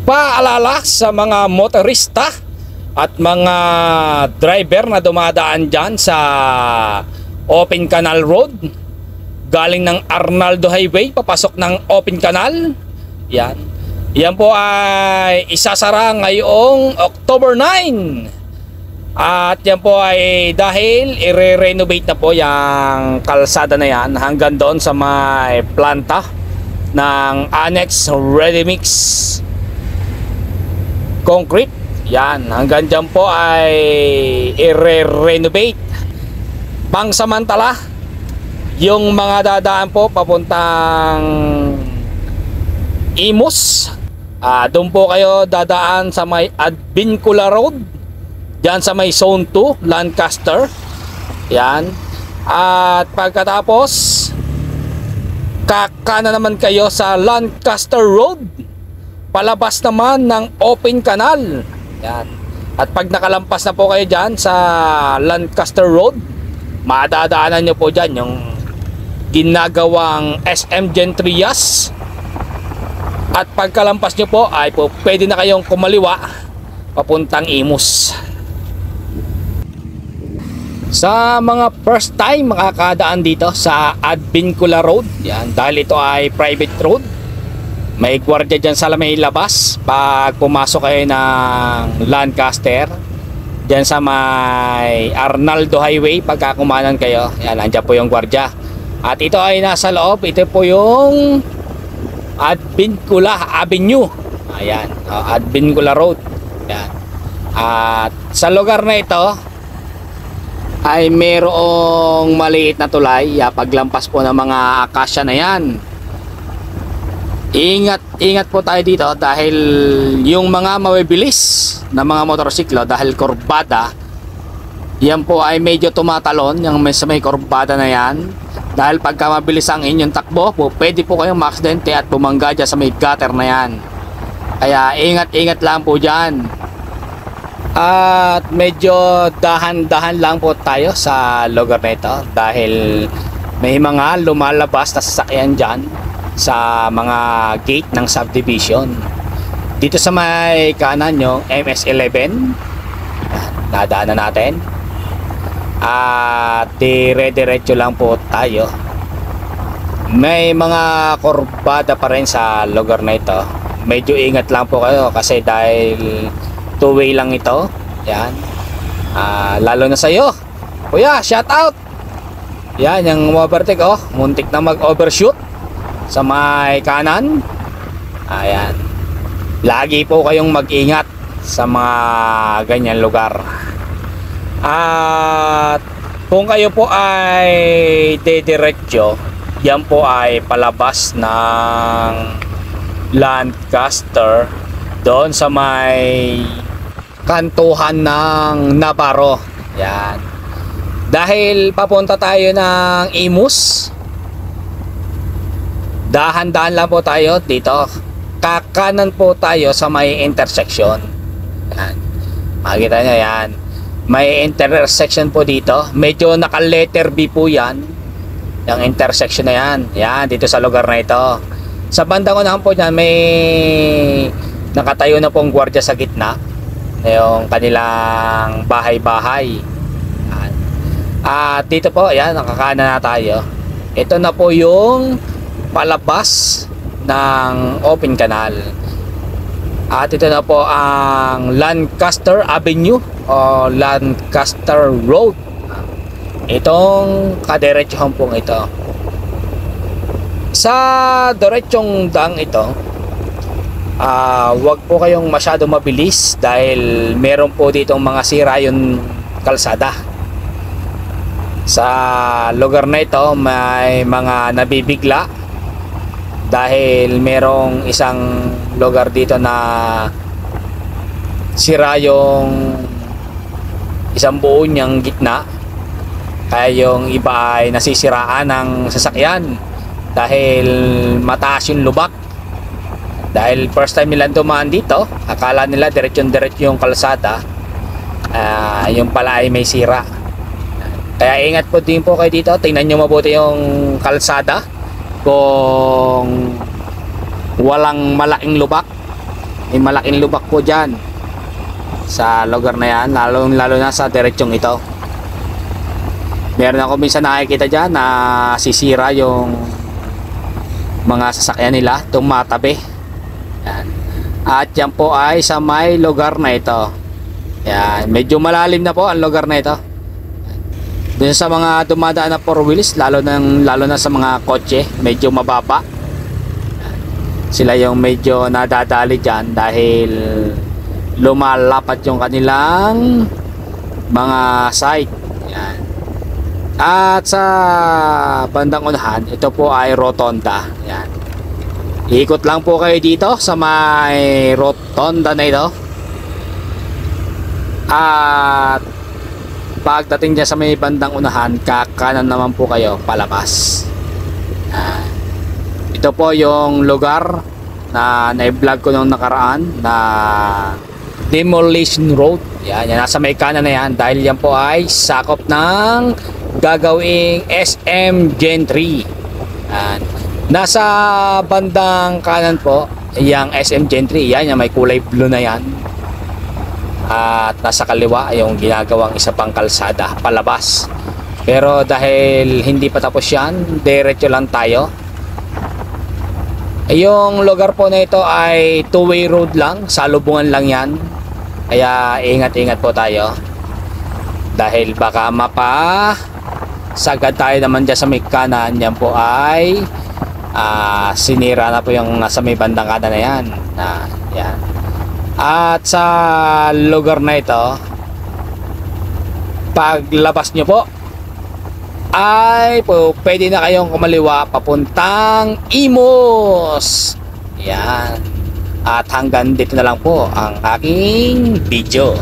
Paalala sa mga motorista at mga driver na dumadaan dyan sa Open Canal Road galing ng Arnaldo Highway papasok ng Open Canal. Yan po ay isasara ngayong October 9. At yan po ay dahil i-renovate na po yung kalsada na yan hanggang doon sa may planta ng Annex Ready Mix Concrete. Yan, hanggang dyan po ay i-renovate. Pangsamantala, yung mga dadaan po papuntang Imus, doon po kayo dadaan sa may Advincula Road, dyan sa may Zone 2, Lancaster. Yan. At pagkatapos, kakana naman kayo sa Lancaster Road, palabas naman ng Open Canal. Yan. At pag nakalampas na po kayo dyan sa Lancaster Road, madadaanan nyo po dyan yung ginagawang SM Gentrias. At pagkalampas nyo po ay po pwede na kayong kumaliwa papuntang Imus. Sa mga first time makakadaan dito sa Advincula Road, yan, dahil ito ay private road, may gwardiya dyan sa may labas pag pumasok kayo ng Lancaster dyan sa may Arnaldo Highway. Pagka kumanan kayo, yan, andyan po yung gwardiya. At ito ay nasa loob, ito po yung Advincula Avenue. Ayan, Advincula Road. Yan. At sa lugar na ito ay mayroong maliit na tulay, paglampas po ng mga akasya na yan. Ingat po tayo dito dahil yung mga mabibilis na mga motorsiklo, dahil kurbada, yan po ay medyo tumatalon yung sa may kurbada na yan. Dahil pagka mabilis ang inyong takbo po, pwede po kayong maaksidente at bumangga dyan sa may gutter na yan. Kaya ingat lang po dyan. At medyo dahan-dahan lang po tayo sa lugar na ito dahil may mga lumalabas na sasakyan dyan sa mga gate ng subdivision. Dito sa may kanan yung MS-11, nadaanan natin. At dire-diretso lang po tayo. May mga kurbada pa rin sa lugar na ito. Medyo ingat lang po kayo kasi dahil two-way lang ito. Yan. Lalo na sa'yo, kuya, shout out. Yan, yung overtake, muntik na mag-overshoot sa may kanan. Ayan. Lagi po kayong mag-ingat sa mga ganyan lugar. At kung kayo po ay dediretso, yan po ay palabas ng Lancaster doon sa may kantuhan ng Navarro. Yan. Dahil papunta tayo ng Imus, dahan-dahan lang po tayo dito. Kakanan po tayo sa may intersection. Yan. Makikita nyo yan. May intersection po dito. Medyo naka letter B po yan, yung intersection na yan. Yan, dito sa lugar na ito. Sa bandang unahan po dyan, may nakatayo na pong gwardiya sa gitna, yung kanilang bahay-bahay. At dito po, yan, nakakanan na tayo. Ito na po yung palabas ng Open Canal. At ito na po ang Lancaster Avenue o Lancaster Road. Itong kadiretsohan pong ito. Sa diretsong dang ito, wag po kayong masyado mabilis dahil meron po ditong mga sira yung kalsada. Sa lugar na ito may mga nabibigla dahil merong isang lugar dito na sira yung isang buo niyang gitna, kaya yung iba ay nasisiraan ng sasakyan dahil mataas yung lubak. Dahil first time nila dumaan dito, akala nila diretso yung kalsada, yung pala ay may sira. Kaya ingat po din po kayo dito, tingnan nyo mabuti yung kalsada kung walang malaking lubak. May malaking lubak po dyan sa lugar na yan, lalo na sa diretsong ito. Meron ako minsan nakikita dyan na sisira yung mga sasakyan nila, tumatabi. Yan. At yan po ay sa may lugar na ito. Yan, medyo malalim na po ang lugar na ito. Doon sa mga dumadaan na 4 wheels, lalo na sa mga kotse, medyo mababa. Sila yung medyo nadadali dyan dahil lumalapat yung kanilang mga side. Yan. At sa bandang unahan, ito po ay rotonda. Yan. Ikot lang po kayo dito sa may rotonda na ito. At pagdating dyan sa may bandang unahan, kakanan naman po kayo palabas. Ito po yung lugar na na-vlog ko nung nakaraan na Demolition Road. Yan, yan, nasa may kanan na yan dahil yan po ay sakop ng gagawing SM Gen 3. Yan. Nasa bandang kanan po yung SM Gen 3. Yan, yung may kulay blue na yan. At nasa kaliwa yung ginagawang isa pang kalsada palabas. Pero dahil hindi pa tapos yan, diretso lang tayo. Yung lugar po na ito ay two-way road lang, salubungan lang yan. Kaya ingat-ingat po tayo dahil baka sagad tayo naman dyan sa may kanan. Yan po ay sinira na po yung nasa may bandang kanan na yan. Yan. At sa lugar na ito, paglabas nyo po ay pwede na kayong kumaliwa papuntang Imos. Yan. At hanggang dito na lang po ang aking video.